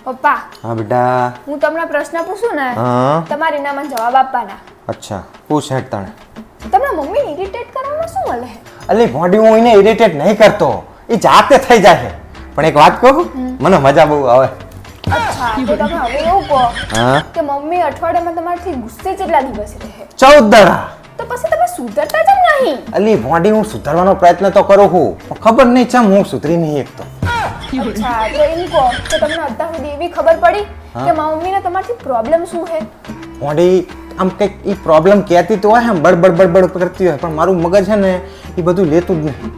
પપ્પા હા બેટા. હું તમને પ્રશ્ન પૂછું ને હા. તમારે એનામાં જવાબ આપવાના. અચ્છા પૂછ હેડ તને. તમને મમ્મી ઇરિટેટ કરવાનું શું મળે? અલી ભોંડી હું એને ઇરિટેટ નહીં કરતો, એ જાતે થઈ જાય. પણ એક વાત કહું, મને મજા બહુ આવે. અચ્છા તો તમે હવે એવું કહો હા. કે મમ્મી અઠવાડિયામાં તમારથી ગુસ્સે કેટલા દિવસ રહે? 14 દાડા. તો પછી તમે સુધરતા જ નહીં. અલી ભોંડી હું સુધારવાનો પ્રયત્ન તો કરું છું, પણ ખબર નહીં ચમ હું સુધરી નહીં એક તો. અચ્છા તો એમ કહો કે તમને અત્યાર સુધી એવી ખબર પડી કે મમ્મીને તમારથી પ્રોબ્લેમ શું છે? ભોંડી આમ કંઈક એ પ્રોબ્લેમ કહેતી તો હોય, આમ બડબડ બડબડ કરતી હોય, પણ મારું મગજ છે ને એ બધું લેતું જ નહીં.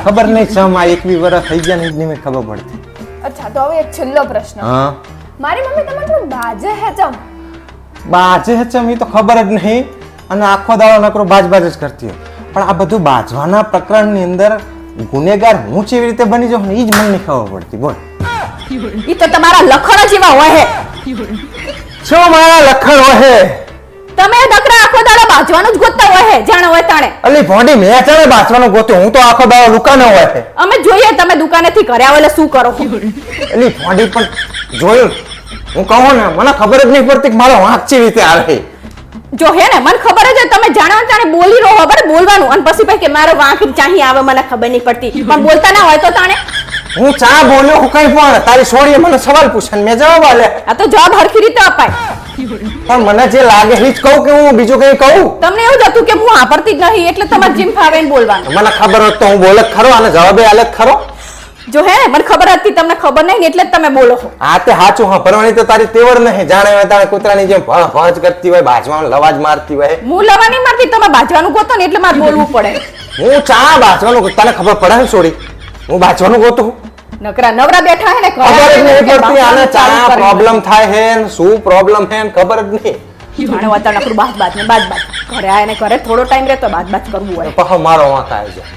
ખબર નહીં ચમ આ 21 વર્ષ થઈ ગયા ને જ નહીં મને ખબર પડતી. અચ્છા તો હવે એક છેલ્લો પ્રશ્ન. હા. મારી મમ્મી તમારથી બાજે હે ચમ? બાજે ચમ એ તો ખબર જ નહીં, અને આખો દાડો નકરો બાજ જ કરતી હોય. પણ આ બધું બાજવાના પ્રકરણની અંદર ગુનેગાર હું કેવી રીતે બની જાઉં ને એ જ મને નહીં ખબર પડતી. બોલ. ઈ તો તમારા લખણ જેવા હોય હે. શું મારા લખણ હોય? તમે નકરા આખો દાડો બાજવાનું જ ગોતતા હોય હે, જાણે હોય તાણે. અલી ભોંડી મેં ચાલે બાજવાનું ગોત્યું, હું તો આખો દાડો દુકાને હોય છે. અમે જોઈએ તમે દુકાનેથી ઘરે આવો એટલે શું કરો? અલી ભોંડી પણ જોયું, હું કહું ને મને ખબર જ નહીં પડતી કે મારો વાંક કેવી રીતે આવે. જો હે ને મને ખબર જ તમે જાણો તાણે બોલી રહો ખબર બોલવાનું, અને પછી ભાઈ કે મારો વાંક ચાહી આવે મને ખબર નહીં પડતી, પણ બોલતા ના હોય તો તાણે. હું ચા બોલ્યો હું કઈ પણ, તારી છોડીએ મને સવાલ પૂછે મેં જવાબ આલે. આ તો જવાબ હરખી રીતે અપાય. પણ મને જે લાગે એ જ કહું કે હું બીજું કઈ કહું? તમને એવું જ હતું કે હું વાપરતી જ નહીં એટલે તમારે જીમ ફાવે ને બોલવાનું. મને ખબર હોત તો હું બોલે જ ખરો, અને જવાબે આલે જ ખરો. જો હે ને મને ખબર હતી તમને ખબર નહીં ને એટલે જ તમે બોલો છો. આ તે સાચું, હા ભરવાની તો તારી તેવડ નહીં. જાણે હોય તાણે કૂતરાની જેમ ભણ ભણ કરતી હોય, બાજવાનું લવાજ મારતી હોય. હું લવા નહીં મારતી, તમે બાજવાનું ગોતો ને એટલે મારે બોલવું પડે. હું ચા બાજવાનું, તને ખબર પડે ને છોડી, હું બાજવાનું ગોતું. નકરા નવરા બેઠા હે ને ખબર જ નહીં પડતી આને ચા પ્રોબ્લેમ થાય છે ને શું પ્રોબ્લેમ છે ને ખબર જ નહીં. જાણે વાતા નકરું બાજ બાજ ને બાજ બાજ ઘરે આય ને ઘરે થોડો ટાઈમ રહેતો બાજ બાજ કરવું હોય. પહો મારો વાંક આવી જાય.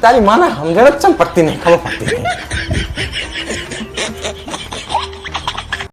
તારી માને સમજણ જ ચમ પડતી નહીં, ખબર પડતી નહીં.